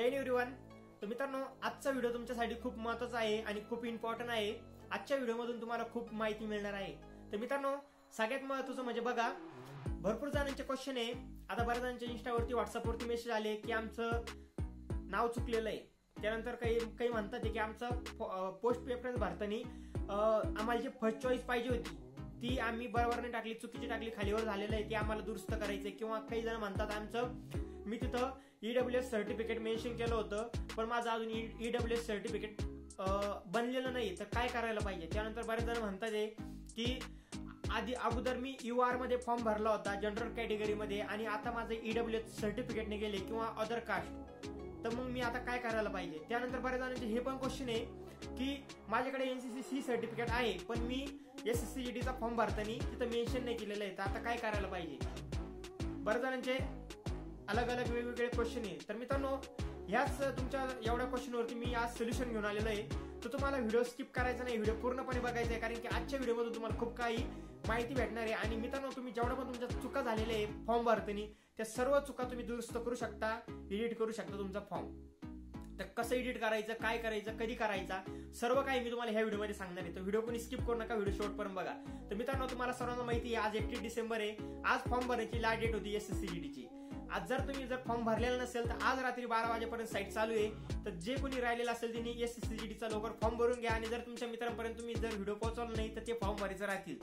जय everyone. तर मित्रांनो, आजचा व्हिडिओ तुमच्यासाठी खूप महत्त्वाचा आहे आणि खूप इम्पॉर्टंट आहे। आजच्या व्हिडिओमधून तुम्हाला खूप माहिती मिळणार आहे। तर मित्रांनो, सगळ्यात महत्त्वाचं म्हणजे बघा, भरपूर जणांचे क्वेश्चन आहे। आता बऱ्याच जणांच्या इंस्टावरती व्हॉट्सअपवरती मेसेज आले की आमचं नाव चुकलेलं आहे। त्यानंतर काही म्हणतात की आमचं पोस्ट प्रेफरन्स भरताना आम्हाला जी फर्स्ट चॉईस पाहिजे होती ती आम्ही बरोबर नाही टाकली, चुकीची टाकली, खालीवर झालेलं आहे, ती आम्हाला दुरुस्त करायचंय। किंवा काही जण म्हणतात मी तिथं ईडब्ल्यूएस सर्टिफिकेट मेन्शन केलं होतं पण माझं अजून ईडब्ल्यूएस सर्टिफिकेट बनलेलं नाही, तर काय करायला पाहिजे। त्यानंतर बरेच जण म्हणतात की अगोदर मी यूआर मध्ये फॉर्म भरला होता जनरल कॅटेगरीमध्ये आणि आता माझं ईडब्ल्यूएस सर्टिफिकेटने गेले किंवा अदर कास्ट, तर मग मी आता काय करायला पाहिजे। त्यानंतर बऱ्याच जणांचे हे पण क्वेश्चन आहे की माझ्याकडे एनसीसी सर्टिफिकेट आहे पण मी एसएससीजीडीचा फॉर्म भरताना तिथं मेन्शन नाही केलेलं आहे, तर आता काय करायला पाहिजे। बऱ्याच जणांचे अलग अलग वेगवेगळे क्वेश्चन आहे। तर मित्रांनो, ह्याच तुमच्या एवढ्या क्वेश्चनवरती मी आज सोल्युशन घेऊन आलेलो आहे। तर तुम्हाला व्हिडिओ स्किप करायचा नाही, व्हिडिओ पूर्णपणे बघायचा आहे, कारण की आजच्या व्हिडिओमधून तुम्हाला खूप काही माहिती भेटणार आहे। आणि मित्रांनो, तुम्ही जेवढ्या पण तुमच्या चुका झालेल्या आहे फॉर्म भरताना, त्या सर्व चुका तुम्ही दुरुस्त करू शकता, एडिट करू शकता तुमचा फॉर्म। तर कसं एडिट करायचं, काय करायचं, कधी करायचा, सर्व काही मी तुम्हाला ह्या व्हिडिओमध्ये सांगणार आहे। तर व्हिडिओ कोणी स्किप करू नका, व्हिडिओ शेवटपर्यंत बघा। तर मित्रांनो, तुम्हाला सर्वांना माहिती आहे आज 31 डिसेंबर आहे, आज फॉर्म भरण्याची लास्ट डेट होती एसएससीजीडीची। आज जर तुम्ही फॉर्म भरलेला नसेल तर आज रात्री 12 वाजेपर्यंत साईट चालू आहे। तर जे कोणी राहिलेलं असेल त्यांनी एसएससीजीडीचा लवकर फॉर्म भरून घ्या आणि जर तुमच्या मित्रांपर्यंत तुम्ही जर व्हिडिओ पोहोचवला नाही तर ते फॉर्म भरायचे राहतील।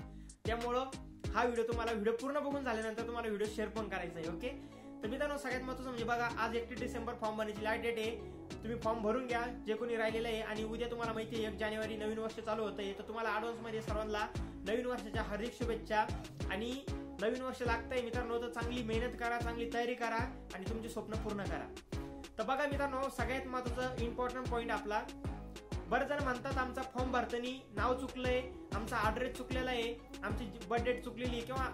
त्यामुळं हा व्हिडिओ पूर्ण बघून झाल्यानंतर तुम्हाला व्हिडिओ शेअर पण करायचा आहे, ओके। तर मित्रांनो, सगळ्यात महत्त्वाचं म्हणजे बघा, आज 31 डिसेंबर फॉर्म भरण्याची लास्ट डेट आहे। तुम्ही फॉर्म भरून घ्या जे कोणी राहिलेलं आहे आणि उद्या तुम्हाला माहिती आहे 1 जानेवारी नवीन वर्ष चालू होतंय। तर तुम्हाला ऍडव्हान्स मध्ये सर्वांना नवीन वर्षाच्या हार्दिक शुभेच्छा। आणि नवीन वर्ष लागतंय मित्रांनो, तर चांगली मेहनत करा, चांगली तयारी करा आणि तुमची स्वप्न पूर्ण करा। तर बघा मित्रांनो, सगळ्यात महत्त्वाचं इम्पॉर्टंट पॉईंट आपला, बरेच जण म्हणतात आमचा फॉर्म भरताना नाव चुकलंय, आमचा ऍड्रेस चुकलेला आहे, आमची बर्थ डेट चुकलेली आहे, किंवा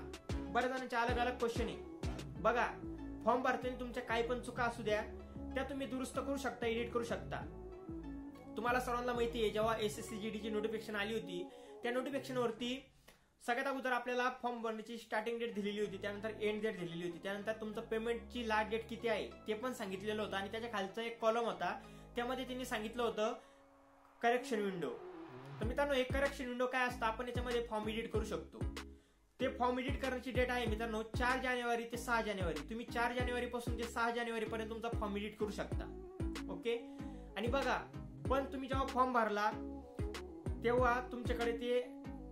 बऱ्याच जणांचे अलग अलग क्वेश्चन आहे। बघा, फॉर्म भरताना तुमच्या काही पण चुका असू द्या त्या तुम्ही दुरुस्त करू शकता, एडिट करू शकता। तुम्हाला सर्वांना माहिती आहे जेव्हा एसएससीजीडीची नोटिफिकेशन आली होती त्या नोटिफिकेशनवरती सगळ्यात अगोदर आपल्याला फॉर्म भरण्याची स्टार्टिंग डेट दिलेली होती, त्यानंतर एंड डेट दिलेली होती, त्यानंतर तुमचं पेमेंटची लास्ट डेट किती आहे ते पण सांगितलेलं होतं आणि त्याच्या खालचा एक कॉलम होता, त्यामध्ये त्यांनी सांगितलं होतं करेक्शन विंडो। तर मित्रांनो, एक करेक्शन विंडो काय असतं, आपण याच्यामध्ये फॉर्म एडिट करू शकतो। ते फॉर्म एडिट करण्याची डेट आहे मित्रांनो 4 जानेवारी ते 6 जानेवारी। तुम्ही 4 जानेवारी पासून ते 6 जानेवारी पर्यंत तुमचा फॉर्म एडिट करू शकता, ओके। आणि बघा, पण तुम्ही जेव्हा फॉर्म भरला तेव्हा तुमच्याकडे ते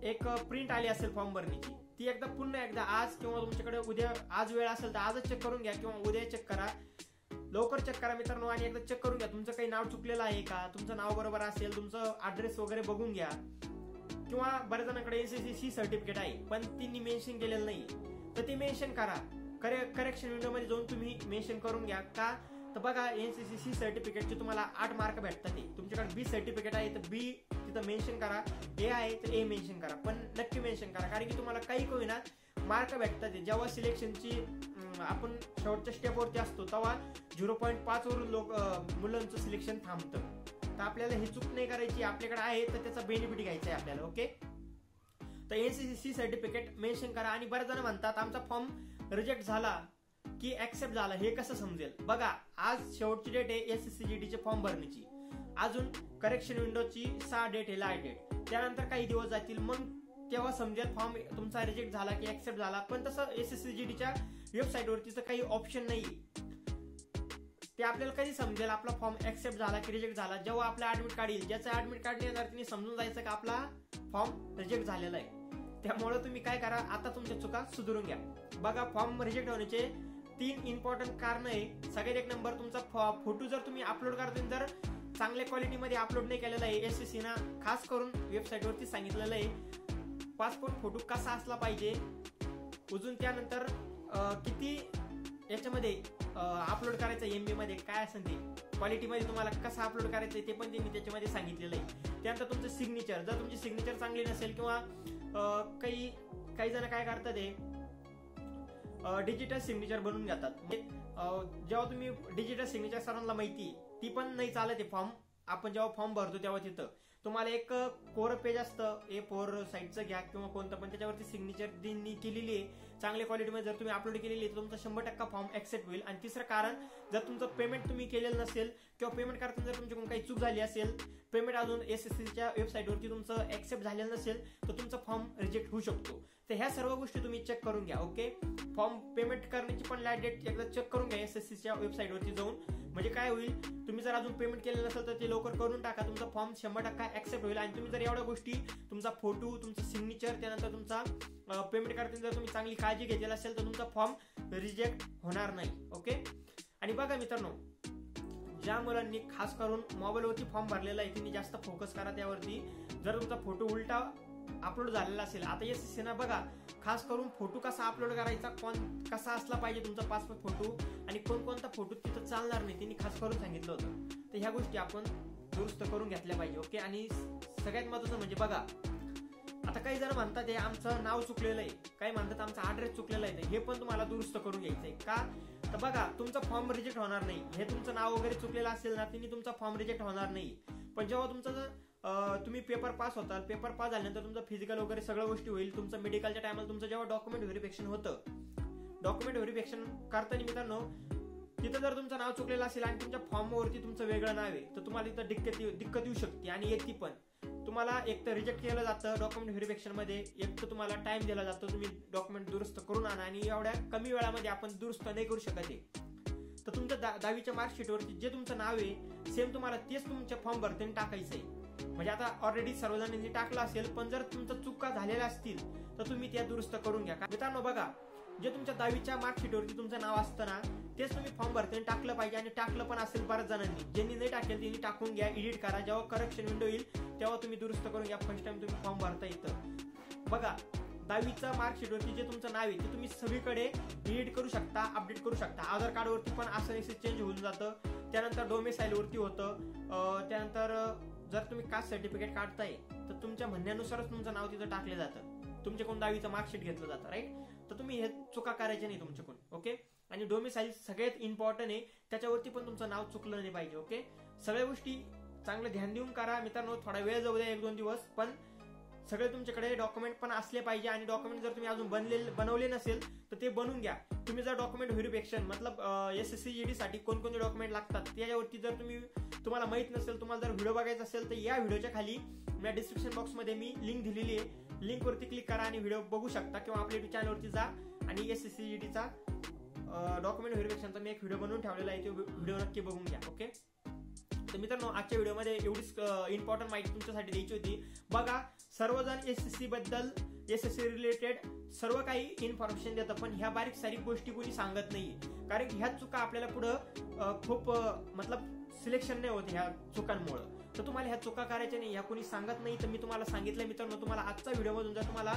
एक प्रिंट आली असेल फॉर्म भरण्याची, ती पुन्हा एकदा आज किंवा तुमच्याकडे उद्या आज वेळ असेल तर आजच चेक करून घ्या किंवा उद्या चेक करा, लवकर चेक करा मित्रांनो। आणि एकदा चेक करून घ्या तुमचं काही नाव चुकलेलं आहे का, तुमचं नाव बरोबर असेल, तुमचं ऍड्रेस वगैरे बघून घ्या। किंवा बऱ्याच जणांकडे एनसीसी सर्टिफिकेट आहे पण त्यांनी मेन्शन केलेलं नाही, तर ते मेन्शन करा। करेक्शन विंडो मध्ये जाऊन तुम्ही मेन्शन करून घ्या का। तर बघा, एनसीसी सर्टिफिकेटचे तुम्हाला 8 मार्क भेटतात। तुमच्याकडे बी सर्टिफिकेट आहे तर बी तिथं मेन्शन करा, ए आहे तर ए मेन्शन करा, पण नक्की मेन्शन करा, कारण की तुम्हाला काही होईना मार्क भेटतात। जेव्हा सिलेक्शनची आपण शेवटच्या स्टेपवरती असतो तेव्हा 0.5 वरून मुलांचं सिलेक्शन थांबतं। तर आपल्याला ही चूक नाही करायची, आपल्याकडे आहे तर त्याचा बेनिफिट घ्यायचा आहे आपल्याला, ओके। तर एनसीसी सर्टिफिकेट मेन्शन करा। आणि बरेच जण म्हणतात आमचा फॉर्म रिजेक्ट झाला की ऍक्सेप्ट झाला, हे कसं समजेल। बघा, आज शेवटची डेट आहे एसएससीजीडीचे फॉर्म भरण्याची, अजून करेक्शन विंडोची 6 डेट आहे लास्ट डेट, त्यानंतर काही दिवस जातील, मग तेव्हा समजेल फॉर्म तुमचा रिजेक्ट झाला की ऍक्सेप्ट झाला। पण तसं एसएससीजीडीच्या वेबसाईटवरती काही ऑप्शन नाही, ते आपल्याला कधी समजेल आपला फॉर्म ऍक्सेप्ट झाला की रिजेक्ट झाला, जेव्हा आपला ऍडमिट कार्ड येईल। ज्याचं ऍडमिट कार्ड येणार त्यांनी समजून जायचं की आपला फॉर्म रिजेक्ट झालेला आहे। त्यामुळे तुम्ही काय करा, आता तुमच्या चुका सुधारून घ्या। बघा, फॉर्म रिजेक्ट होण्याचे 3 इम्पॉर्टंट कारण आहे। सगळ्यात एक नंबर, तुमचा फोटो जर तुम्ही अपलोड करता जर चांगल्या क्वालिटीमध्ये अपलोड नाही केलेला आहे, एसएससी ना खास करून वेबसाईटवरती सांगितलेलं आहे पासपोर्ट फोटो कसा असला पाहिजे, अजून त्यानंतर किती याच्यामध्ये अपलोड करायचं, एमबी मध्ये काय असेल ते क्वालिटीमध्ये तुम्हाला कसं अपलोड करायचं ते पण त्यांनी त्याच्यामध्ये सांगितलेलं आहे। त्यानंतर तुमचं सिग्नेचर, जर तुमची सिग्नेचर चांगली नसेल किंवा काही जण काय करतात डिजिटल सिग्नेचर बनवून घेतात, जेव्हा तुम्ही डिजिटल सिग्नेचर सर्वांना माहिती ती पण नाही चालत आहे फॉर्म आपण जेव्हा फॉर्म भरतो तेव्हा तिथं तुम्हाला एक कोर पेज असतं A4 साईजचं घ्या किंवा कोणतं पण, त्याच्यावरती सिग्नेचर केलेली आहे चांगल्या क्वालिटीमध्ये जर तुम्ही अपलोड केलेली तर तुमचा 100% फॉर्म ऍक्सेप्ट होईल. आणि तिसरं कारण, जर तुमचं पेमेंट तुम्ही केलेलं नसेल किंवा पेमेंट करताना जर तुमच्याकडून काही चूक झाली असेल, पेमेंट अजून SSCच्या वेबसाईटवरती तुमचं ऍक्सेप्ट झालेलं नसेल तर तुमचा फॉर्म रिजेक्ट होऊ शकतो. तर ह्या सर्व गोष्टी तुम्ही चेक करून घ्या. ओके, फॉर्म पेमेंट करण्याची पण लास्ट डेट एकदा चेक करून घ्या SSCच्या वेबसाईटवरती जाऊन. म्हणजे काय होईल, तुम्ही जर अजून पेमेंट केलेलं नसेल तर ते लवकर करून टाका, तुमचा फॉर्म 100% ऍक्सेप्ट होईल. आणि तुम्ही जर एवढ्या गोष्टी, तुमचा फोटो, तुमचं सिग्नेचर, त्यानंतर तुमचा पेमेंट करताना जर तुम्ही चांगली काळजी घेतलेली असेल तर तुमचा फॉर्म रिजेक्ट होणार नाही. ओके. आणि बघा मित्रांनो, ज्या मुलांनी खास करून मोबाईलवरती फॉर्म भरलेला आहे त्यांनी जास्त फोकस करा त्यावरती. जर तुमचा फोटो उलटा अपलोड झालेला असेल, आता SSC ना बघा खास करून फोटो कसा अपलोड करायचा, कसा असला पाहिजे तुमचा पासपोर्ट फोटो आणि कोणकोणता फोटो तिथं चालणार नाही त्यांनी खास करून सांगितलं होतं. तर ह्या गोष्टी आपण दुरुस्त करून घेतल्या पाहिजे. ओके. आणि सगळ्यात महत्त्वाचं म्हणजे बघा, आता काही जण म्हणतात हे आमचं नाव चुकलेलं आहे, काही म्हणतात आमचा ऍड्रेस चुकलेला आहे, हे पण तुम्हाला दुरुस्त करून घ्यायचंय. का तर बघा, तुमचा फॉर्म रिजेक्ट होणार नाही. हे तुमचं नाव वगैरे चुकलेलं असेल ना, त्यांनी तुमचा फॉर्म रिजेक्ट होणार नाही. पण जेव्हा तुमचं तुम्ही पेपर पास होताल, पेपर पास झाल्यानंतर तुमचं फिजिकल वगैरे सगळ्या गोष्टी होईल, तुमचं मेडिकलच्या टायमाला तुमचं जेव्हा डॉक्युमेंट व्हेरिफिकेशन होतं, डॉक्युमेंट व्हेरिफिकेशन करताना मित्रांनो तिथं जर तुमचं नाव चुकलेलं असेल आणि तुमच्या फॉर्मवरती तुमचं वेगळं नाव आहे तर तुम्हाला इथं दिक्कत येऊ शकते. आणि येते पण, तुम्हाला एक तर रिजेक्ट केलं जातं डॉक्युमेंट व्हेरिफिकेशन मध्ये, एक तर तुम्हाला टाइम दिला जातो तुम्ही डॉक्युमेंट दुरुस्त करून आणा, आणि एवढ्या कमी वेळामध्ये आपण दुरुस्त नाही करू शकत आहे. तर तुमच्या 10वीच्या मार्कशीटवरती जे तुमचं नाव आहे सेम तुम्हाला तेच तुमच्या फॉर्म भरताना टाकायचं आहे. म्हणजे आता ऑलरेडी सर्वजणांनी टाकलं असेल, पण जर तुमचं चुका झालेल्या असतील तर तुम्ही त्या दुरुस्त करून घ्या. मित्रांनो बघा, जे तुमच्या 10वीच्या मार्कशीटवरती तुमचं नाव असतं ना तेच तुम्ही फॉर्म भरताना टाकलं पाहिजे. आणि टाकलं पण असेल बऱ्याच जणांनी, ज्यांनी नाही टाकेल त्यांनी टाकून घ्या, एडिट करा. जेव्हा करेक्शन विंडो येईल तेव्हा तुम्ही दुरुस्त करून घ्या. फर्स्ट टाइम तुम्ही फॉर्म भरता येतं. बघा, 10वीच्या मार्कशीटवरती जे तुमचं नाव आहे ते तुम्ही सगळीकडे एडिट करू शकता, अपडेट करू शकता. आधार कार्डवरती पण असं चेंज होऊन जातं. त्यानंतर डोमेसाईल वरती होतं. त्यानंतर जर तुम्ही कास्ट सर्टिफिकेट काढताय तर तुमच्या म्हणण्यानुसारच तुमचं नाव तिथं टाकलं जातं. तुमच्याकडून 10वीचं मार्कशीट घेतलं जातं, राईट. तर तुम्ही हे चुका करायच्या नाही तुमच्याकडून. ओके. आणि डोमेसाईल सगळ्यात इम्पॉर्टंट आहे, त्याच्यावरती पण तुमचं नाव चुकलं नाही पाहिजे. ओके. सगळ्या गोष्टी चांगलं ध्यान देऊन करा मित्रांनो. थोडा वेळ जाऊ द्या, 1-2 दिवस, पण सगळे तुमच्याकडे डॉक्युमेंट पण असले पाहिजे. आणि डॉक्युमेंट जर तुम्ही अजून बनवले नसेल तर ते बनवून घ्या. तुम्ही जर डॉक्युमेंट व्हेरिफिकेशन मतलब SSC साठी कोणकोणते डॉक्युमेंट लागतात त्याच्यावरती जर तुम्हाला माहित नसेल, तुम्हाला जर व्हिडिओ बघायचा असेल तर या व्हिडिओच्या खाली मी डिस्क्रिप्शन बॉक्समध्ये मी लिंक दिलेली आहे, लिंकवरती क्लिक करा आणि व्हिडिओ बघू शकता. किंवा आपल्या युट्यूब चॅनलवरती जा आणि SSC डॉक्युमेंट व्हेरिफिकेशनचा मी एक व्हिडिओ बनवून ठेवलेला आहे, तो व्हिडिओ नक्की बघून घ्या. ओके. तर मित्रांनो, आजच्या व्हिडिओमध्ये एवढीच इम्पॉर्टंट माहिती तुमच्यासाठी द्यायची होती. बघा, सर्वजण SSC बद्दल, SSC रिलेटेड सर्व काही इन्फॉर्मेशन देतं, पण ह्या बारीक सारीक गोष्टी कोणी सांगत नाही. कारण की ह्या चुका आपल्याला पुढं खूप मतलब सिलेक्शन नाही होत ह्या चुकांमुळे. तर तुम्हाला ह्या चुका करायच्या नाही, ह्या कोणी सांगत नाही. तर मी तुम्हाला सांगितलं मित्रांनो. तुम्हाला आजचा व्हिडिओमधून जर तुम्हाला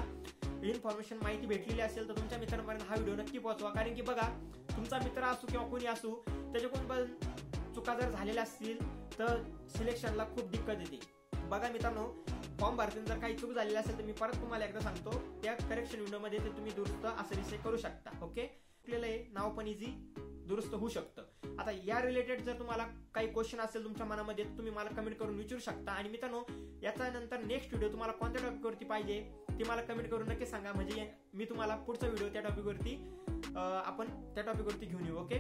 इन्फॉर्मेशन माहिती भेटलेली असेल तर तुमच्या मित्रांपर्यंत हा व्हिडिओ नक्की पोहोचवा. कारण की बघा, तुमचा मित्र असो किंवा कोणी असो, त्याच्याकडून पण चुका जर झालेल्या असतील तर सिलेक्शनला खूप दिक्कत येते. बघा मित्रांनो, फॉर्म भरताना जर काही चूक झालेली असेल तर मी परत तुम्हाला एकदा सांगतो, त्या करेक्शन विंडोमध्ये ते तुम्ही दुरुस्त असं विषय करू शकता. ओके. नाव पण इझी दुरुस्त होऊ शकतं. आता या रिलेटेड जर तुम्हाला काही क्वेश्चन असेल तुमच्या मनामध्ये तुम्ही मला कमेंट करून विचारू शकता. आणि मित्रांनो, याचा नंतर नेक्स्ट व्हिडिओ तुम्हाला कोणत्या टॉपिकवरती पाहिजे ते मला कमेंट करून नक्की सांगा. म्हणजे मी तुम्हाला पुढचा व्हिडिओ त्या टॉपिकवरती आपण त्या टॉपिकवरती घेऊन येऊ. ओके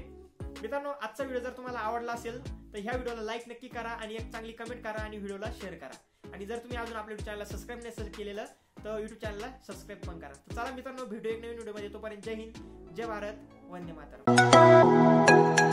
मित्रांनो, आजचा व्हिडिओ जर तुम्हाला आवडला असेल तर ह्या व्हिडिओला लाईक नक्की करा आणि एक चांगली कमेंट करा आणि व्हिडिओला शेअर करा. आणि जर तुम्ही अजून आपल्या युट्यूब चॅनलला सबस्क्राईब नसेल केलेलं तर युट्यूब चॅनलला सबस्क्राईब पण करा. तर चला मित्रांनो, भेटू एक नवीन व्हिडिओमध्ये. तोपर्यंत जय हिंद, जय भारत, वंदे मातरम.